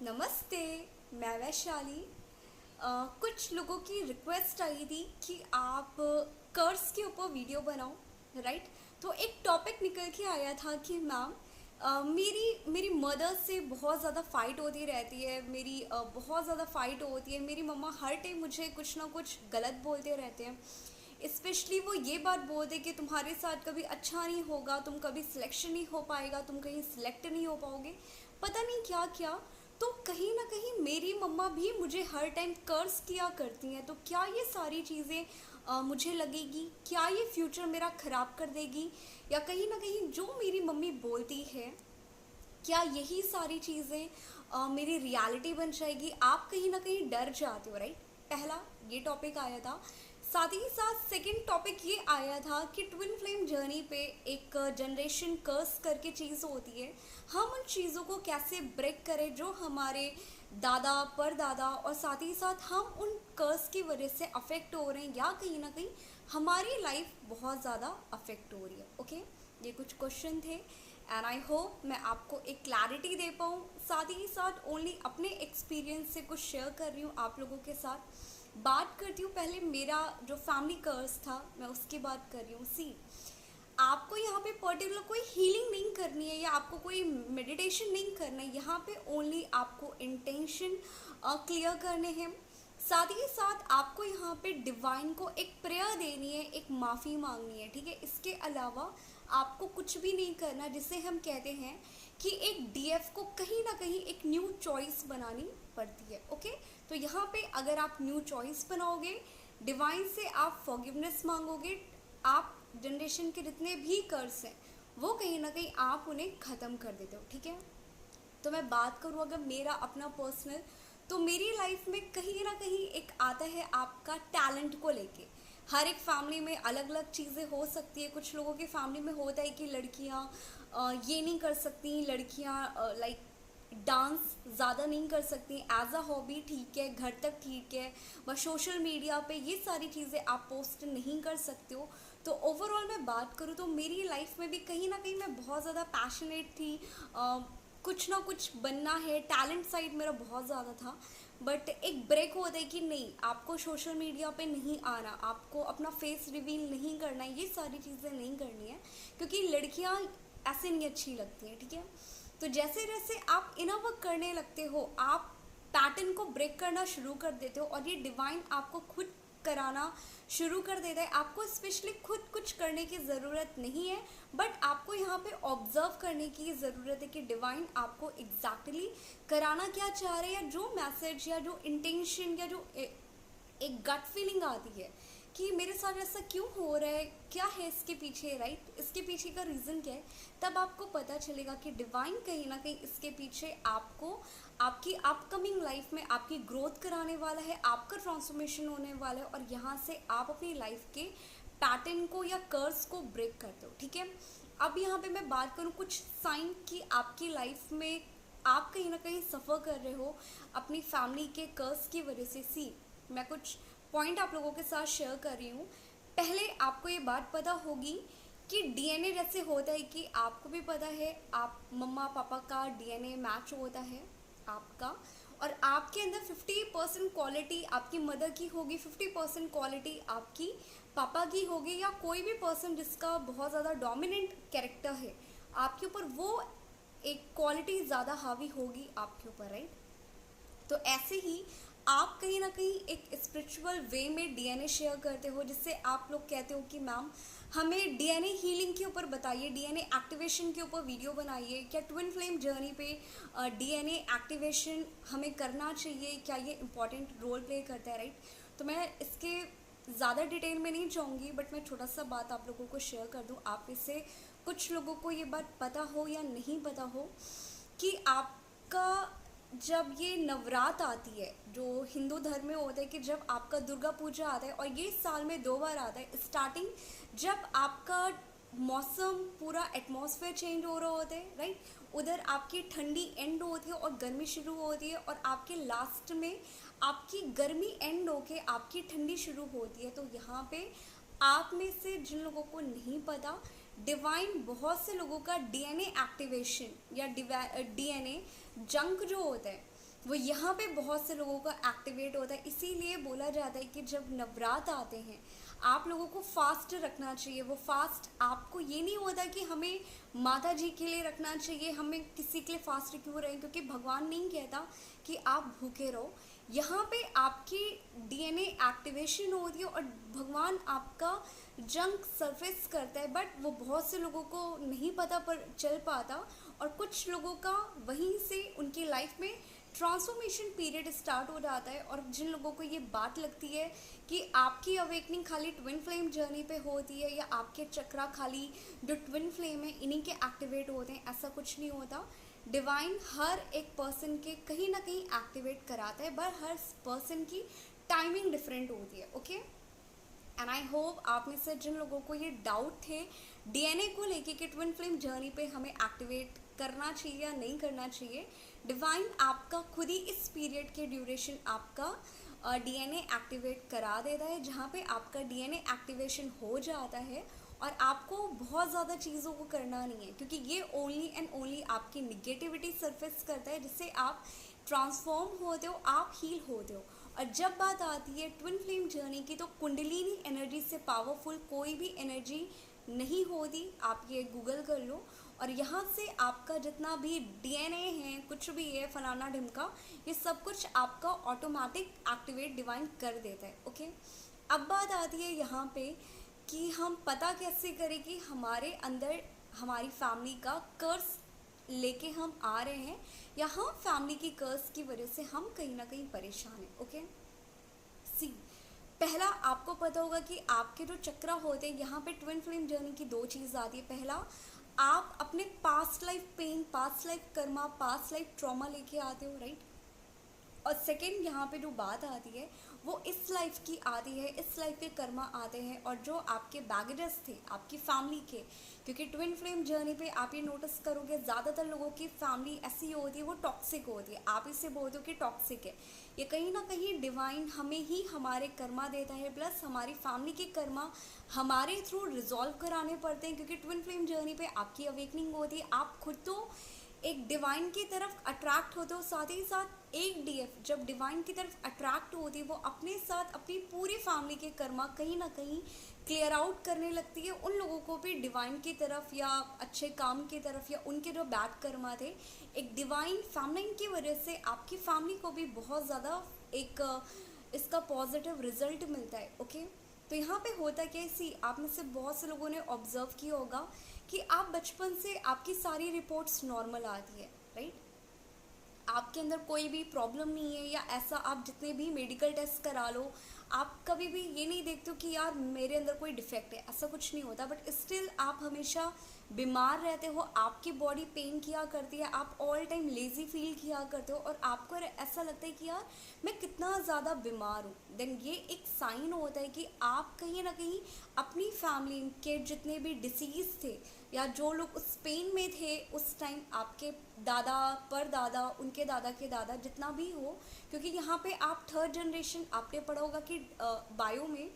नमस्ते। मैं वैशाली। कुछ लोगों की रिक्वेस्ट आई थी कि आप कर्ज के ऊपर वीडियो बनाओ, राइट। तो एक टॉपिक निकल के आया था कि मैम मेरी मेरी मदर से बहुत ज़्यादा फ़ाइट होती रहती है। मेरी बहुत ज़्यादा फ़ाइट होती है। मेरी मम्मा हर टाइम मुझे कुछ ना कुछ गलत बोलते रहते हैं। स्पेशली वो ये बात बोलते कि तुम्हारे साथ कभी अच्छा नहीं होगा, तुम कभी सिलेक्शन नहीं हो पाएगा, तुम कहीं सिलेक्ट नहीं हो पाओगे, पता नहीं क्या क्या। तो कहीं ना कहीं मेरी मम्मा भी मुझे हर टाइम कर्ज किया करती हैं। तो क्या ये सारी चीज़ें मुझे लगेगी, क्या ये फ्यूचर मेरा ख़राब कर देगी, या कहीं ना कहीं जो मेरी मम्मी बोलती है क्या यही सारी चीज़ें मेरी रियलिटी बन जाएगी। आप कहीं ना कहीं डर जाते हो, राइट। पहला ये टॉपिक आया था। साथ ही साथ सेकंड टॉपिक ये आया था कि ट्विन फ्लेम जर्नी पे एक जनरेशन कर्स करके चीज़ होती है। हम उन चीज़ों को कैसे ब्रेक करें जो हमारे दादा परदादा, और साथ ही साथ हम उन कर्स की वजह से अफेक्ट हो रहे हैं, या कहीं ना कहीं हमारी लाइफ बहुत ज़्यादा अफेक्ट हो रही है। ओके, ये कुछ क्वेश्चन थे एंड आई होप मैं आपको एक क्लैरिटी दे पाऊँ। साथ ही साथ ओनली अपने एक्सपीरियंस से कुछ शेयर कर रही हूँ आप लोगों के साथ। बात करती हूँ पहले मेरा जो फैमिली कर्स था, मैं उसकी बात कर रही हूँ। सी, आपको यहाँ पे पर्टिकुलर कोई हीलिंग नहीं करनी है, या आपको कोई मेडिटेशन नहीं करना है। यहाँ पे ओनली आपको इंटेंशन क्लियर करने हैं। साथ ही साथ आपको यहाँ पे डिवाइन को एक प्रेयर देनी है, एक माफ़ी मांगनी है, ठीक है। इसके अलावा आपको कुछ भी नहीं करना, जिसे हम कहते हैं कि एक डीएफ को कहीं ना कहीं एक न्यू चॉइस बनानी पड़ती है। ओके, तो यहाँ पे अगर आप न्यू चॉइस बनाओगे, डिवाइन से आप फॉरगिवनेस मांगोगे, आप जनरेशन के जितने भी कर्ज हैं वो कहीं ना कहीं आप उन्हें ख़त्म कर देते हो, ठीक है। तो मैं बात करूँ अगर मेरा अपना पर्सनल, तो मेरी लाइफ में कहीं ना कहीं एक आता है आपका टैलेंट को लेके। हर एक फैमिली में अलग अलग चीज़ें हो सकती है। कुछ लोगों की फैमिली में होता है कि लड़कियां ये नहीं कर सकती, लड़कियां लाइक डांस ज़्यादा नहीं कर सकती एज अ हॉबी, ठीक है, घर तक ठीक है, बस सोशल मीडिया पे ये सारी चीज़ें आप पोस्ट नहीं कर सकते हो। तो ओवरऑल मैं बात करूँ तो मेरी लाइफ में भी कहीं ना कहीं मैं बहुत ज़्यादा पैशनेट थी। कुछ ना कुछ बनना है, टैलेंट साइड मेरा बहुत ज़्यादा था। बट एक ब्रेक होता है कि नहीं, आपको सोशल मीडिया पे नहीं आना, आपको अपना फेस रिवील नहीं करना है, ये सारी चीज़ें नहीं करनी है, क्योंकि लड़कियां ऐसे नहीं अच्छी लगती हैं, ठीक है। तो जैसे जैसे आप इनर वर्क करने लगते हो, आप पैटर्न को ब्रेक करना शुरू कर देते हो, और ये डिवाइन आपको खुद कराना शुरू कर देता है। आपको स्पेशली खुद कुछ करने की ज़रूरत नहीं है, बट आपको यहाँ पे ऑब्जर्व करने की ज़रूरत है कि डिवाइन आपको एग्जैक्टली कराना क्या चाह रहे हैं, या जो मैसेज या जो इंटेंशन या जो एक गट फीलिंग आती है कि मेरे साथ ऐसा क्यों हो रहा है, क्या है इसके पीछे, राइट, इसके पीछे का रीज़न क्या है। तब आपको पता चलेगा कि डिवाइन कहीं ना कहीं इसके पीछे आपको आपकी अपकमिंग लाइफ में आपकी ग्रोथ कराने वाला है, आपका ट्रांसफॉर्मेशन होने वाला है, और यहाँ से आप अपनी लाइफ के पैटर्न को या कर्ज को ब्रेक करते हो, ठीक है। अब यहाँ पे मैं बात करूँ कुछ साइन कि आपकी लाइफ में आप कहीं ना कहीं सफ़र कर रहे हो अपनी फैमिली के कर्ज की वजह से। सी, मैं कुछ पॉइंट आप लोगों के साथ शेयर कर रही हूँ। पहले आपको ये बात पता होगी कि डीएनए जैसे होता है कि आपको भी पता है, आप मम्मा पापा का डीएनए मैच होता है आपका, और आपके अंदर 50% क्वालिटी आपकी मदर की होगी, 50% क्वालिटी आपकी पापा की होगी, या कोई भी पर्सन जिसका बहुत ज़्यादा डोमिनेंट कैरेक्टर है आपके ऊपर, वो एक क्वालिटी ज़्यादा हावी होगी आपके ऊपर, राइट। तो ऐसे ही आप कहीं ना कहीं एक स्पिरिचुअल वे में डीएनए शेयर करते हो, जिससे आप लोग कहते हो कि मैम हमें डीएनए हीलिंग के ऊपर बताइए, डीएनए एक्टिवेशन के ऊपर वीडियो बनाइए, क्या ट्विन फ्लेम जर्नी पे डीएनए एक्टिवेशन हमें करना चाहिए, क्या ये इंपॉर्टेंट रोल प्ले करता है, राइट। तो मैं इसके ज़्यादा डिटेल में नहीं जाऊँगी, बट मैं छोटा सा बात आप लोगों को शेयर कर दूँ। आप इससे कुछ लोगों को ये बात पता हो या नहीं पता हो कि आपका जब ये नवरात आती है, जो हिंदू धर्म में होता है कि जब आपका दुर्गा पूजा आता है, और ये साल में 2 बार आता है, स्टार्टिंग जब आपका मौसम पूरा एटमॉस्फेयर चेंज हो रहा होता है, राइट, उधर आपकी ठंडी एंड होती है और गर्मी शुरू होती है, और आपके लास्ट में आपकी गर्मी एंड होके आपकी ठंडी शुरू होती है। तो यहाँ पे आप में से जिन लोगों को नहीं पता, डिवाइन बहुत से लोगों का डीएनए एक्टिवेशन या डीएनए जंक जो होता है, वो यहाँ पे बहुत से लोगों का एक्टिवेट होता है। इसीलिए बोला जाता है कि जब नवरात्र आते हैं आप लोगों को फास्ट रखना चाहिए। वो फास्ट आपको ये नहीं होता कि हमें माता जी के लिए रखना चाहिए, हमें किसी के लिए फास्ट क्यों रहें, क्योंकि भगवान नहीं कहता कि आप भूखे रहो। यहाँ पे आपकी डीएनए एक्टिवेशन होती है और भगवान आपका जंक सरफेस करता है, बट वो बहुत से लोगों को नहीं पता पर चल पाता। और कुछ लोगों का वहीं से उनकी लाइफ में ट्रांसफॉर्मेशन पीरियड स्टार्ट हो जाता है। और जिन लोगों को ये बात लगती है कि आपकी अवेकनिंग खाली ट्विन फ्लेम जर्नी पे होती है या आपके चक्रा खाली जो ट्विन फ्लेम है इन्हीं के एक्टिवेट होते हैं, ऐसा कुछ नहीं होता। डिवाइन हर एक पर्सन के कहीं ना कहीं एक्टिवेट कराता है, पर हर पर्सन की टाइमिंग डिफरेंट होती है। ओके, एंड आई होप आप में से जिन लोगों को ये डाउट थे डीएनए को लेके कि ट्विन फ्लेम जर्नी पे हमें एक्टिवेट करना चाहिए या नहीं करना चाहिए, डिवाइन आपका खुद ही इस पीरियड के ड्यूरेशन आपका डीएनए एक्टिवेट करा देता है, जहाँ पे आपका डीएनए एक्टिवेशन हो जाता है और आपको बहुत ज़्यादा चीज़ों को करना नहीं है, क्योंकि ये ओनली एंड ओनली आपकी निगेटिविटी सरफेस करता है, जिससे आप ट्रांसफॉर्म होते हो, आप हील होते हो। और जब बात आती है ट्विन फ्लेम जर्नी की, तो कुंडलिनी एनर्जी से पावरफुल कोई भी एनर्जी नहीं होती। आप ये गूगल कर लो और यहाँ से आपका जितना भी डीएनए है, कुछ भी है फलाना ढिमका, ये सब कुछ आपका ऑटोमेटिक एक्टिवेट डिवाइन कर देता है। ओके, अब बात आती है यहाँ पे कि हम पता कैसे करें कि हमारे अंदर हमारी फैमिली का कर्स लेके हम आ रहे हैं या हम फैमिली की कर्स की वजह से हम कहीं ना कहीं परेशान हैं। ओके, सी पहला आपको पता होगा कि आपके जो चक्रा होते हैं, यहाँ पे ट्विन फ्लेम जर्नी की दो चीज़ आती है। पहला, आप अपने past life pain, past life karma, past life trauma लेके आते हो, राइट। और सेकेंड यहाँ पे जो बात आती है वो इस लाइफ की आती है, इस लाइफ के कर्मा आते हैं और जो आपके बैगेजेस थे आपकी फैमिली के, क्योंकि ट्विन फ्लेम जर्नी पे आप ये नोटिस करोगे ज़्यादातर लोगों की फैमिली ऐसी होती है, वो टॉक्सिक होती है। आप इसे बोलते हो कि टॉक्सिक है, ये कहीं ना कहीं डिवाइन हमें ही हमारे कर्मा देता है, प्लस हमारी फैमिली के कर्मा हमारे थ्रू रिजॉल्व कराने पड़ते हैं, क्योंकि ट्विन फ्लेम जर्नी पे आपकी अवेकनिंग होती है। आप खुद तो एक डिवाइन की तरफ अट्रैक्ट होते हो, साथ ही साथ एक डीएफ जब डिवाइन की तरफ अट्रैक्ट होती है वो अपने साथ अपनी पूरी फैमिली के कर्मा कहीं ना कहीं क्लियर आउट करने लगती है। उन लोगों को भी डिवाइन की तरफ या अच्छे काम की तरफ या उनके जो बैड कर्मा थे, एक डिवाइन फैमिली की वजह से आपकी फैमिली को भी बहुत ज़्यादा एक इसका पॉजिटिव रिजल्ट मिलता है। ओके, तो यहाँ पे होता क्या है, सी आप में से बहुत से लोगों ने ऑब्जर्व किया होगा कि आप बचपन से आपकी सारी रिपोर्ट्स नॉर्मल आती है, राइट। आपके अंदर कोई भी प्रॉब्लम नहीं है, या ऐसा आप जितने भी मेडिकल टेस्ट करा लो आप कभी भी ये नहीं देखते हो कि यार मेरे अंदर कोई डिफेक्ट है, ऐसा कुछ नहीं होता। बट स्टिल आप हमेशा बीमार रहते हो, आपकी बॉडी पेन किया करती है, आप ऑल टाइम लेज़ी फील किया करते हो और आपको ऐसा लगता है कि यार मैं कितना ज़्यादा बीमार हूँ। देन ये एक साइन होता है कि आप कहीं ना कहीं अपनी फैमिली के जितने भी डिसीज़ थे या जो लोग उस पेन में थे उस टाइम, आपके दादा पर दादा, उनके दादा के दादा, जितना भी हो, क्योंकि यहाँ पे आप थर्ड जनरेशन, आपने पढ़ा होगा कि बायो में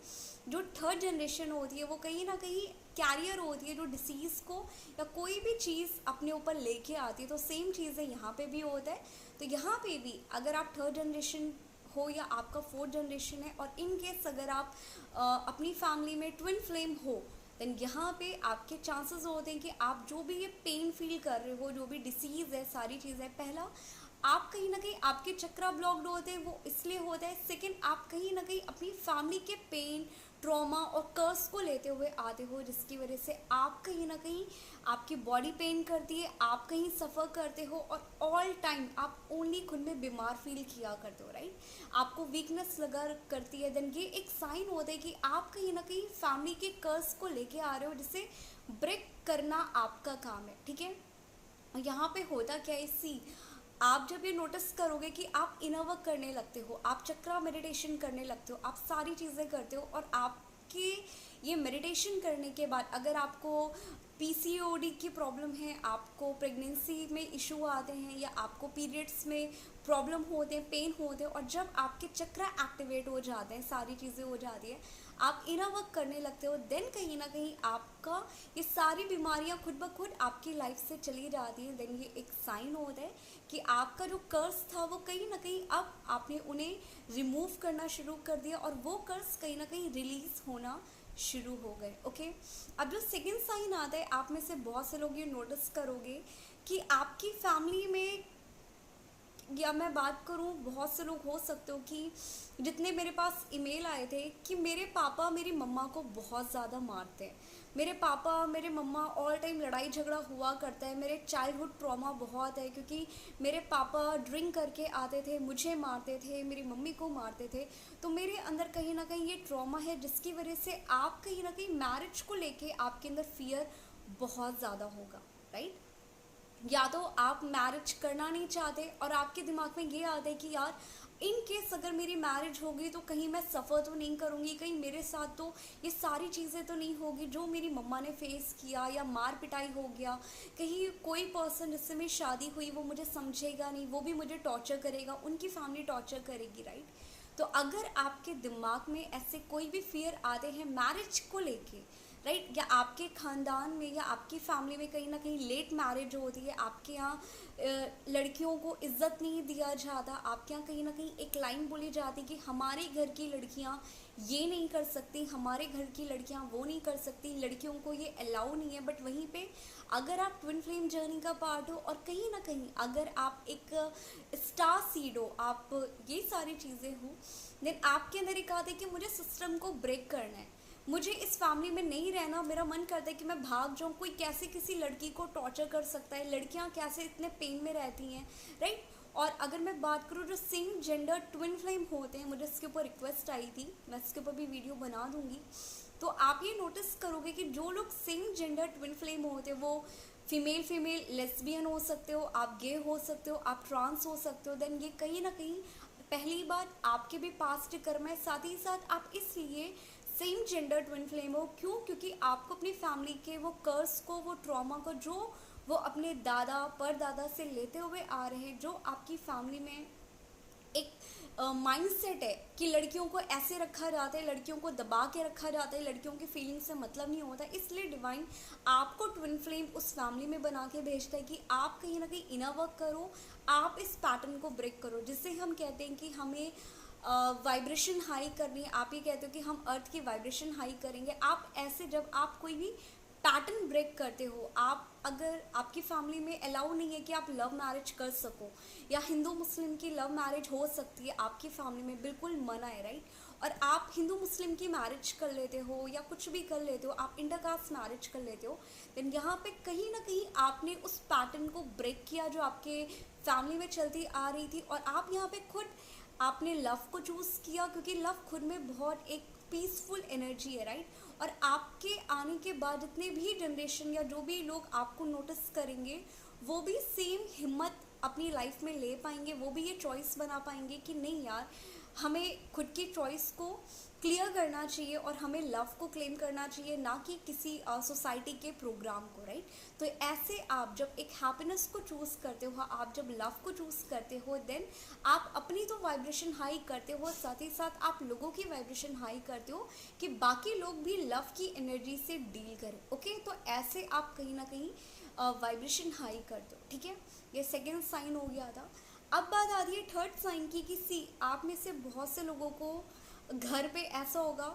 जो थर्ड जनरेशन होती है वो कहीं ना कहीं कैरियर होती है जो डिसीज़ को या कोई भी चीज़ अपने ऊपर लेके आती है। तो सेम चीज़ है यहाँ पे भी होता है। तो यहाँ पे भी अगर आप थर्ड जनरेशन हो या आपका फोर्थ जनरेशन है और इन केस अगर आप अपनी फैमिली में ट्विन फ्लेम हो, देन यहाँ पे आपके चांसेस होते हैं कि आप जो भी ये पेन फील कर रहे हो, जो भी डिसीज़ है, सारी चीज़ें, पहला आप कहीं ना कहीं आपके चक्रा ब्लॉक्ड होते हैं, वो इसलिए होता है। सेकंड, आप कहीं ना कहीं अपनी फैमिली के पेन, ट्रॉमा और कर्स को लेते हुए आते हो, जिसकी वजह से आप कहीं ना कहीं आपकी बॉडी पेन करती है, आप कहीं सफ़र करते हो और ऑल टाइम आप ओनली खुद में बीमार फील किया करते हो, राइट। आपको वीकनेस लगा करती है। देन ये एक साइन होता है कि आप कहीं ना कहीं फैमिली के कर्स को लेके आ रहे हो, जिसे ब्रेक करना आपका काम है, ठीक है। यहाँ पे होता क्या है, सी आप जब ये नोटिस करोगे कि आप इनर वर्क करने लगते हो, आप चक्रा मेडिटेशन करने लगते हो, आप सारी चीज़ें करते हो और आपके ये मेडिटेशन करने के बाद अगर आपको पीसीओडी की प्रॉब्लम है, आपको प्रेगनेंसी में इशू आते हैं या आपको पीरियड्स में प्रॉब्लम होते हैं, पेन होते हैं, और जब आपके चक्रा एक्टिवेट हो जाते हैं, सारी चीज़ें हो जाती है, आप इनर वर्क करने लगते हो, देन कहीं ना कहीं आपका ये सारी बीमारियां खुद ब खुद आपकी लाइफ से चली जाती हैं। देन ये एक साइन होता है कि आपका जो कर्ज था वो कहीं ना कहीं अब आपने उन्हें रिमूव करना शुरू कर दिया और वो कर्ज कहीं ना कहीं रिलीज होना शुरू हो गए। ओके, अब जो सेकेंड साइन आता है, आप में से बहुत से लोग ये नोटिस करोगे कि आपकी फैमिली में, या मैं बात करूं बहुत से लोग हो सकते हो कि जितने मेरे पास ईमेल आए थे कि मेरे पापा मेरी मम्मा को बहुत ज़्यादा मारते हैं, मेरे पापा मेरे मम्मा ऑल टाइम लड़ाई झगड़ा हुआ करता है, मेरे चाइल्डहुड ट्रॉमा बहुत है क्योंकि मेरे पापा ड्रिंक करके आते थे, मुझे मारते थे, मेरी मम्मी को मारते थे। तो मेरे अंदर कहीं ना कहीं ये ट्रॉमा है जिसकी वजह से आप कहीं ना कहीं मैरिज को लेके आपके अंदर फियर बहुत ज़्यादा होगा, राइट। या तो आप मैरिज करना नहीं चाहते और आपके दिमाग में ये आता है कि यार इन केस अगर मेरी मैरिज होगी तो कहीं मैं सफ़र तो नहीं करूँगी, कहीं मेरे साथ तो ये सारी चीज़ें तो नहीं होगी जो मेरी मम्मा ने फेस किया, या मार पिटाई हो गया, कहीं कोई पर्सन जिससे मेरी शादी हुई वो मुझे समझेगा नहीं, वो भी मुझे टॉर्चर करेगा, उनकी फैमिली टॉर्चर करेगी, राइट। तो अगर आपके दिमाग में ऐसे कोई भी फियर आते हैं मैरिज को लेके, राइट, या आपके ख़ानदान में या आपकी फैमिली में कहीं ना कहीं लेट मैरिज होती है, आपके यहाँ लड़कियों को इज्जत नहीं दिया जाता, आपके यहाँ कहीं ना कहीं एक लाइन बोली जाती कि हमारे घर की लड़कियाँ ये नहीं कर सकती, हमारे घर की लड़कियाँ वो नहीं कर सकती, लड़कियों को ये अलाउ नहीं है। बट वहीं पे अगर आप ट्विन फ्लेम जर्नी का पार्ट हो और कहीं ना कहीं अगर आप एक स्टार सीड हो, आप ये सारी चीज़ें हो, देन आपके अंदर एक आते कि मुझे सिस्टम को ब्रेक करना है, मुझे इस फैमिली में नहीं रहना, मेरा मन करता है कि मैं भाग जाऊँ। कोई कैसे किसी लड़की को टॉर्चर कर सकता है, लड़कियाँ कैसे इतने पेन में रहती हैं, राइट। और अगर मैं बात करूँ जो सेम जेंडर ट्विन फ्लेम होते हैं, मुझे इसके ऊपर रिक्वेस्ट आई थी, मैं इसके ऊपर भी वीडियो बना दूँगी। तो आप ये नोटिस करोगे कि जो लोग सेम जेंडर ट्विन फ्लेम होते हैं वो फीमेल फीमेल लेस्बियन हो सकते हो, आप गे हो सकते हो, आप ट्रांस हो सकते हो। देन ये कहीं ना कहीं पहली बात आपके भी पास्ट कर्म है, साथ ही साथ आप इसलिए सेम जेंडर ट्विन फ्लेम हो क्यों, क्योंकि आपको अपनी फैमिली के वो कर्स को, वो ट्रॉमा को जो वो अपने दादा परदादा से लेते हुए आ रहे हैं, जो आपकी फैमिली में एक माइंडसेट है कि लड़कियों को ऐसे रखा जाता है, लड़कियों को दबा के रखा जाता है, लड़कियों की फीलिंग से मतलब नहीं होता। इसलिए डिवाइन आपको ट्विन फ्लेम उस फैमिली में बना के भेजता है कि आप कहीं ना कहीं इनर वर्क करो, आप इस पैटर्न को ब्रेक करो, जिससे हम कहते हैं कि हमें वाइब्रेशन हाई करनी है। आप ये कहते हो कि हम अर्थ की वाइब्रेशन हाई करेंगे। आप ऐसे जब आप कोई भी पैटर्न ब्रेक करते हो, आप अगर आपकी फैमिली में अलाउ नहीं है कि आप लव मैरिज कर सको, या हिंदू मुस्लिम की लव मैरिज हो सकती है, आपकी फैमिली में बिल्कुल मना है, राइट। और आप हिंदू मुस्लिम की मैरिज कर लेते हो या कुछ भी कर लेते हो, आप इंटरकास्ट मैरिज कर लेते हो, देन यहाँ पे कहीं ना कहीं आपने उस पैटर्न को ब्रेक किया जो आपके फैमिली में चलती आ रही थी। और आप यहाँ पे खुद आपने लव को चूज़ किया क्योंकि लव खुद में बहुत एक पीसफुल एनर्जी है, राइट। और आपके आने के बाद जितने भी जनरेशन या जो भी लोग आपको नोटिस करेंगे वो भी सेम हिम्मत अपनी लाइफ में ले पाएंगे, वो भी ये चॉइस बना पाएंगे कि नहीं यार, हमें खुद की चॉइस को क्लियर करना चाहिए और हमें लव को क्लेम करना चाहिए, ना कि किसी सोसाइटी के प्रोग्राम को, राइट। तो ऐसे आप जब एक हैप्पीनेस को चूज़ करते हो, आप जब लव को चूज़ करते हो, देन आप अपनी तो वाइब्रेशन हाई करते हो, साथ ही साथ आप लोगों की वाइब्रेशन हाई करते हो कि बाकी लोग भी लव की एनर्जी से डील करें। ओके, तो ऐसे आप कहीं ना कहीं वाइब्रेशन हाई करते हो, ठीक है। ये सेकेंड साइन हो गया था। अब बात आती है थर्ड साइन की कि सी आप में से बहुत से लोगों को घर पे ऐसा होगा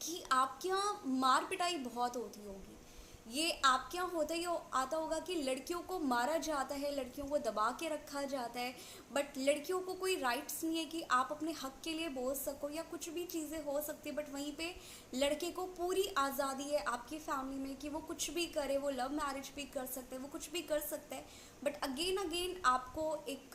कि आपके यहाँ मार पिटाई बहुत होती होगी। ये आपके यहाँ होता ही आता होगा कि लड़कियों को मारा जाता है, लड़कियों को दबा के रखा जाता है, बट लड़कियों को कोई राइट्स नहीं है कि आप अपने हक के लिए बोल सको, या कुछ भी चीज़ें हो सकती है। बट वहीं पे लड़के को पूरी आज़ादी है आपकी फैमिली में कि वो कुछ भी करे, वो लव मैरिज भी कर सकते हैं, वो कुछ भी कर सकता है। बट अगेन अगेन आपको एक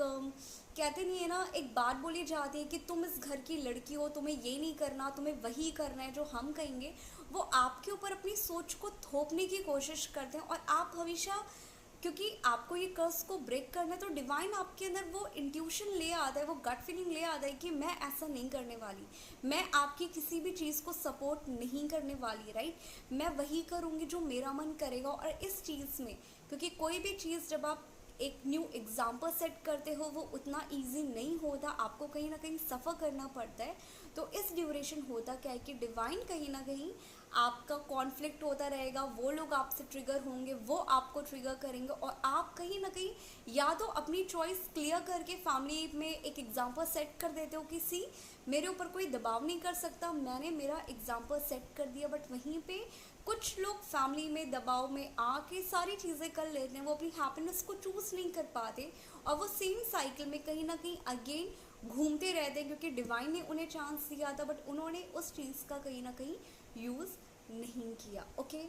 कहते नहीं है ना, एक बात बोली जाती है कि तुम इस घर की लड़की हो, तुम्हें ये नहीं करना, तुम्हें वही करना है जो हम कहेंगे। वो आपके ऊपर अपनी सोच को थोपने की कोशिश करते हैं और आप हमेशा, क्योंकि आपको ये कर्स को ब्रेक करना है, तो डिवाइन आपके अंदर वो इंट्यूशन ले आता है, वो गट फीलिंग ले आता है कि मैं ऐसा नहीं करने वाली, मैं आपकी किसी भी चीज़ को सपोर्ट नहीं करने वाली, राइट। मैं वही करूँगी जो मेरा मन करेगा। और इस चीज़ में, क्योंकि कोई भी चीज़ जब आप एक न्यू एग्जाम्पल सेट करते हो वो उतना ईजी नहीं होता, आपको कहीं ना कहीं सफ़र करना पड़ता है। तो इस ड्यूरेशन होता क्या है कि डिवाइन कहीं ना कहीं आपका कॉन्फ्लिक्ट होता रहेगा, वो लोग आपसे ट्रिगर होंगे, वो आपको ट्रिगर करेंगे, और आप कहीं ना कहीं या तो अपनी चॉइस क्लियर करके फैमिली में एक एग्जाम्पल सेट कर देते हो कि सी मेरे ऊपर कोई दबाव नहीं कर सकता, मैंने मेरा एग्जाम्पल सेट कर दिया। बट वहीं पे कुछ लोग फैमिली में दबाव में आके सारी चीज़ें कर लेते हैं, वो अपनी हैप्पीनेस को चूज़ नहीं कर पाते और वो सेम साइकिल में कहीं ना कहीं अगेन घूमते रहते हैं, क्योंकि डिवाइन ने उन्हें चांस दिया था बट उन्होंने उस चीज़ का कहीं ना कहीं यूज़ नहीं किया। ओके,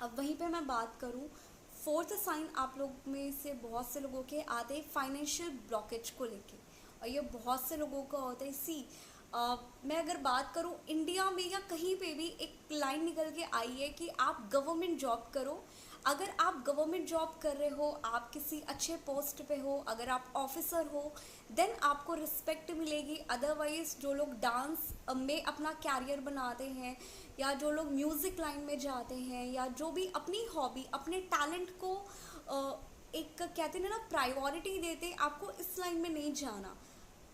अब वहीं पे मैं बात करूँ, फोर्थ साइन आप लोग में से बहुत से लोगों के आते हैं फाइनेंशियल ब्लॉकेज को लेके, और ये बहुत से लोगों का होता है। मैं अगर बात करूँ इंडिया में या कहीं पे भी एक लाइन निकल के आई है कि आप गवर्नमेंट जॉब करो। अगर आप गवर्नमेंट जॉब कर रहे हो, आप किसी अच्छे पोस्ट पे हो, अगर आप ऑफिसर हो, देन आपको रिस्पेक्ट मिलेगी। अदरवाइज जो लोग डांस में अपना कैरियर बनाते हैं, या जो लोग म्यूज़िक लाइन में जाते हैं, या जो भी अपनी हॉबी अपने टैलेंट को एक कहते हैं ना प्रायोरिटी देते, आपको इस लाइन में नहीं जाना।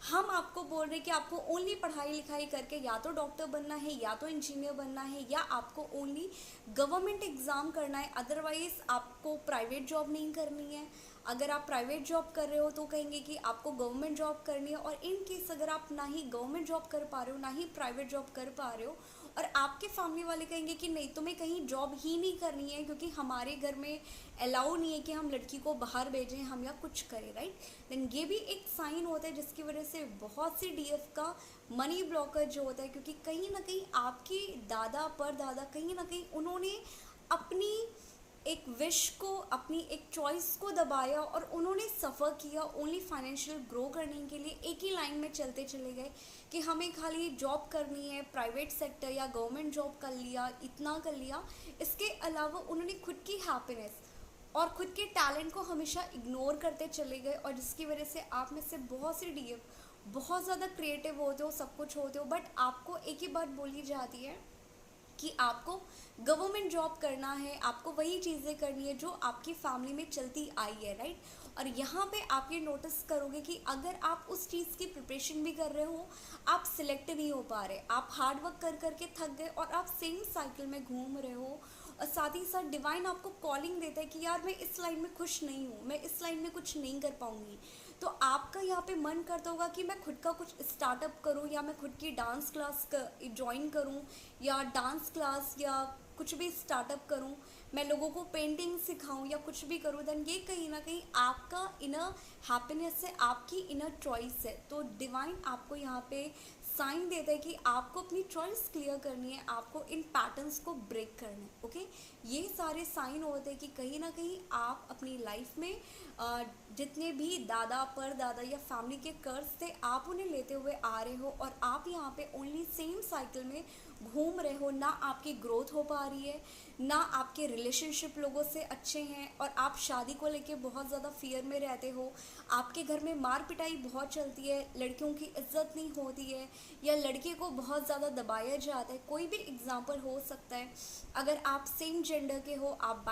हम आपको बोल रहे हैं कि आपको ओनली पढ़ाई लिखाई करके या तो डॉक्टर बनना है, या तो इंजीनियर बनना है, या आपको ओनली गवर्नमेंट एग्ज़ाम करना है, अदरवाइज़ आपको प्राइवेट जॉब नहीं करनी है। अगर आप प्राइवेट जॉब कर रहे हो तो कहेंगे कि आपको गवर्नमेंट जॉब करनी है, और इन केस अगर आप ना ही गवर्नमेंट जॉब कर पा रहे हो ना ही प्राइवेट जॉब कर पा रहे हो, और आपके फैमिली वाले कहेंगे कि नहीं तुम्हें कहीं जॉब ही नहीं करनी है क्योंकि हमारे घर में अलाउ नहीं है कि हम लड़की को बाहर भेजें, हम या कुछ करें, राइट, देन ये भी एक साइन होता है जिसकी वजह से बहुत सी डीएफ का मनी ब्लॉकर जो होता है, क्योंकि कहीं ना कहीं आपके दादा परदादा कहीं ना कहीं उन्होंने अपनी एक विश को, अपनी एक चॉइस को दबाया और उन्होंने सफ़र किया ओनली फाइनेंशियल ग्रो करने के लिए। एक ही लाइन में चलते चले गए कि हमें खाली जॉब करनी है, प्राइवेट सेक्टर या गवर्नमेंट जॉब कर लिया, इतना कर लिया। इसके अलावा उन्होंने खुद की हैप्पीनेस और खुद के टैलेंट को हमेशा इग्नोर करते चले गए, और जिसकी वजह से आप में से बहुत सी डीएफ बहुत ज़्यादा क्रिएटिव होते हो, सब कुछ होते हो, बट आपको एक ही बात बोली जाती है कि आपको गवर्नमेंट जॉब करना है, आपको वही चीज़ें करनी है जो आपकी फैमिली में चलती आई है, राइट। और यहाँ पे आप ये नोटिस करोगे कि अगर आप उस चीज़ की प्रिपरेशन भी कर रहे हो, आप सिलेक्ट नहीं हो पा रहे, आप हार्ड वर्क कर करके थक गए और आप सेम साइकिल में घूम रहे हो, और साथ ही साथ डिवाइन आपको कॉलिंग देता है कि यार मैं इस लाइन में खुश नहीं हूँ, मैं इस लाइन में कुछ नहीं कर पाऊँगी। तो आपका यहाँ पे मन करता होगा कि मैं खुद का कुछ स्टार्टअप करूँ, या मैं खुद की डांस क्लास ज्वाइन करूँ, या डांस क्लास या कुछ भी स्टार्टअप करूँ, मैं लोगों को पेंटिंग सिखाऊं या कुछ भी करूँ। देन ये कहीं ना कहीं आपका इनर हैप्पीनेस है, आपकी इनर चॉइस है। तो डिवाइन आपको यहाँ पे साइन देता है कि आपको अपनी चॉइस क्लियर करनी है, आपको इन पैटर्न्स को ब्रेक करना है। ओके, ये सारे साइन होते हैं कि कहीं ना कहीं आप अपनी लाइफ में जितने भी दादा परदादा या फैमिली के कर्ज थे आप उन्हें लेते हुए आ रहे हो, और आप यहाँ पे ओनली सेम साइकिल में घूम रहे हो। ना आपकी ग्रोथ हो पा रही है, ना आपके रिलेशनशिप लोगों से अच्छे हैं, और आप शादी को लेके बहुत ज़्यादा फियर में रहते हो। आपके घर में मार पिटाई बहुत चलती है, लड़कियों की इज्जत नहीं होती है, या लड़के को बहुत ज़्यादा दबाया जाता है। कोई भी एग्जाम्पल हो सकता है, अगर आप सेम जेंडर के हो, आप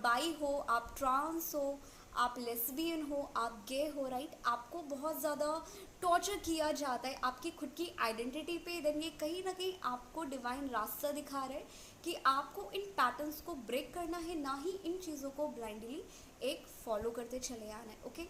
बाई हो, आप ट्रांस हो, आप लेस्बियन हो, आप गे हो, राइट, आपको बहुत ज़्यादा टॉर्चर किया जाता है आपकी खुद की आइडेंटिटी पे। देन ये कहीं ना कहीं आपको डिवाइन रास्ता दिखा रहा है कि आपको इन पैटर्न्स को ब्रेक करना है, ना ही इन चीज़ों को ब्लाइंडली एक फॉलो करते चले आना है। ओके,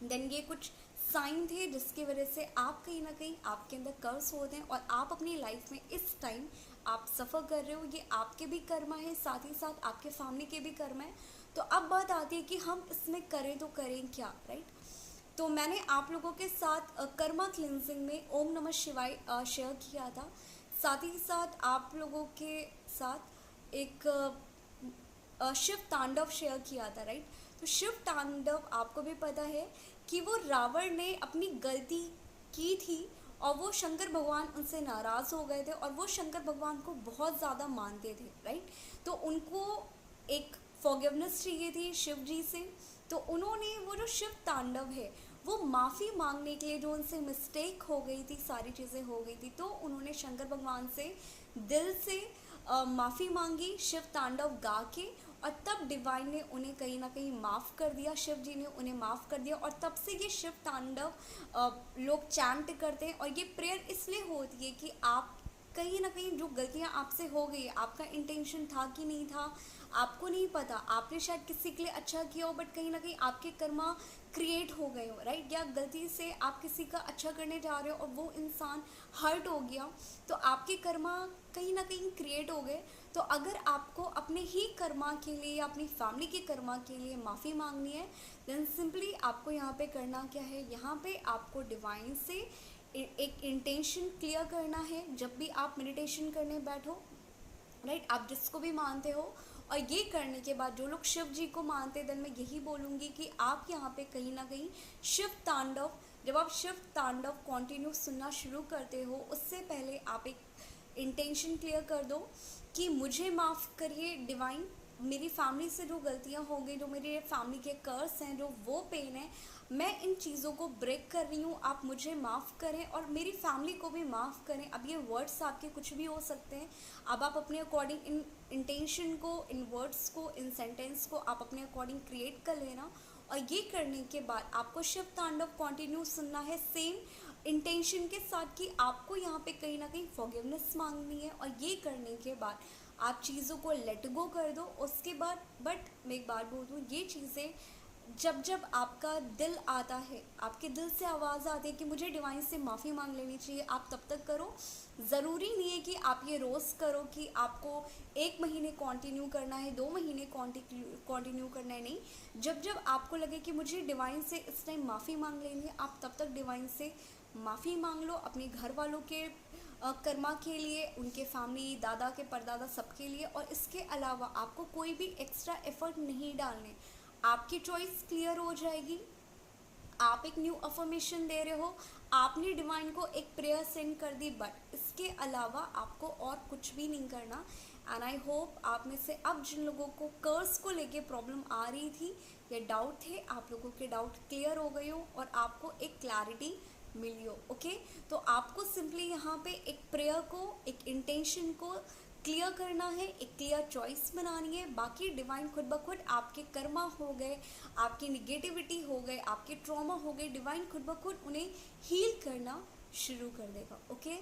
देन ये कुछ साइन थे जिसकी वजह से आप कहीं ना कहीं आपके अंदर कर्स होते हैं, और आप अपनी लाइफ में इस टाइम आप सफ़र कर रहे हो। ये आपके भी कर्मा है, साथ ही साथ आपके फैमिली के भी कर्मा है। तो अब बात आती है कि हम इसमें करें तो करें क्या, राइट। तो मैंने आप लोगों के साथ कर्मा क्लिनजिंग में ओम नमः शिवाय शेयर किया था, साथ ही साथ आप लोगों के साथ एक शिव तांडव शेयर किया था, राइट। तो शिव तांडव आपको भी पता है कि वो रावण ने अपनी गलती की थी, और वो शंकर भगवान उनसे नाराज़ हो गए थे, और वो शंकर भगवान को बहुत ज़्यादा मानते थे, राइट। तो उनको एक फॉरगिवनेस चाहिए थी शिव जी से। तो उन्होंने वो जो शिव तांडव है वो माफ़ी मांगने के लिए, जो उनसे मिस्टेक हो गई थी, सारी चीज़ें हो गई थी, तो उन्होंने शंकर भगवान से दिल से माफ़ी मांगी शिव तांडव गा के, और तब डिवाइन ने उन्हें कहीं ना कहीं माफ़ कर दिया, शिव जी ने उन्हें माफ़ कर दिया। और तब से ये शिव तांडव लोग चैंट करते हैं। और ये प्रेयर इसलिए होती है कि आप कहीं ना कहीं जो गलतियां आपसे हो गई, आपका इंटेंशन था कि नहीं था आपको नहीं पता, आपने शायद किसी के लिए अच्छा किया हो बट कहीं ना कहीं आपके कर्मा क्रिएट हो गए हो, राइट। या गलती से आप किसी का अच्छा करने जा रहे हो और वो इंसान हर्ट हो गया, तो आपके कर्मा कहीं ना कहीं क्रिएट हो गए। तो अगर आपको अपने ही कर्मा के लिए या अपनी फैमिली के कर्मा के लिए माफ़ी मांगनी है, देन सिंपली आपको यहाँ पे करना क्या है, यहाँ पे आपको डिवाइन से एक इंटेंशन क्लियर करना है जब भी आप मेडिटेशन करने बैठो, राइट। आप जिसको भी मानते हो। और ये करने के बाद जो लोग शिव जी को मानते हैं, देन मैं यही बोलूँगी कि आप यहाँ पे कहीं ना कहीं शिव तांडव, जब आप शिव तांडव कंटिन्यू सुनना शुरू करते हो, उससे पहले आप एक इंटेंशन क्लियर कर दो कि मुझे माफ़ करिए डिवाइन, मेरी फैमिली से जो गलतियाँ हो गई, जो मेरे फैमिली के कर्स हैं, जो वो पेन है, मैं इन चीज़ों को ब्रेक कर रही हूँ, आप मुझे माफ़ करें और मेरी फैमिली को भी माफ़ करें। अब ये वर्ड्स आपके कुछ भी हो सकते हैं। अब आप अपने अकॉर्डिंग इन इंटेंशन को, इन वर्ड्स को, इन सेंटेंस को आप अपने अकॉर्डिंग क्रिएट कर लेना। और ये करने के बाद आपको शिव तांडव कंटिन्यू सुनना है सेम इंटेंशन के साथ कि आपको यहाँ पे कहीं ना कहीं फॉरगिवनेस मांगनी है। और ये करने के बाद आप चीज़ों को लेट गो कर दो। उसके बाद बट मैं एक बात बोल दूँ, ये चीज़ें जब जब आपका दिल आता है, आपके दिल से आवाज़ आती है कि मुझे डिवाइन से माफ़ी मांग लेनी चाहिए, आप तब तक करो। ज़रूरी नहीं है कि आप ये रोज़ करो कि आपको 1 महीने कंटिन्यू करना है, 2 महीने कंटिन्यू करना है, नहीं। जब जब आपको लगे कि मुझे डिवाइन से इस टाइम माफ़ी मांग लेनी है, आप तब तक डिवाइन से माफ़ी मांग लो। अपने घर वालों के कर्मा के लिए, उनके फैमिली, दादा के परदादा, सबके लिए। और इसके अलावा आपको कोई भी एक्स्ट्रा एफर्ट नहीं डालने, आपकी चॉइस क्लियर हो जाएगी। आप एक न्यू अफर्मेशन दे रहे हो, आपने डिवाइन को एक प्रेयर सेंड कर दी, बट इसके अलावा आपको और कुछ भी नहीं करना। एंड आई होप आप में से अब जिन लोगों को कर्स को लेके प्रॉब्लम आ रही थी या डाउट थे, आप लोगों के डाउट क्लियर हो गए हो और आपको एक क्लैरिटी मिली हो। ओके, तो आपको सिंपली यहाँ पे एक प्रेयर को, एक इंटेंशन को क्लियर करना है, एक क्लियर चॉइस बनानी है। बाकी डिवाइन खुद ब खुद आपके कर्मा हो गए, आपकी निगेटिविटी हो गए, आपके ट्रॉमा हो गए, डिवाइन खुद ब खुद उन्हें हील करना शुरू कर देगा। ओके।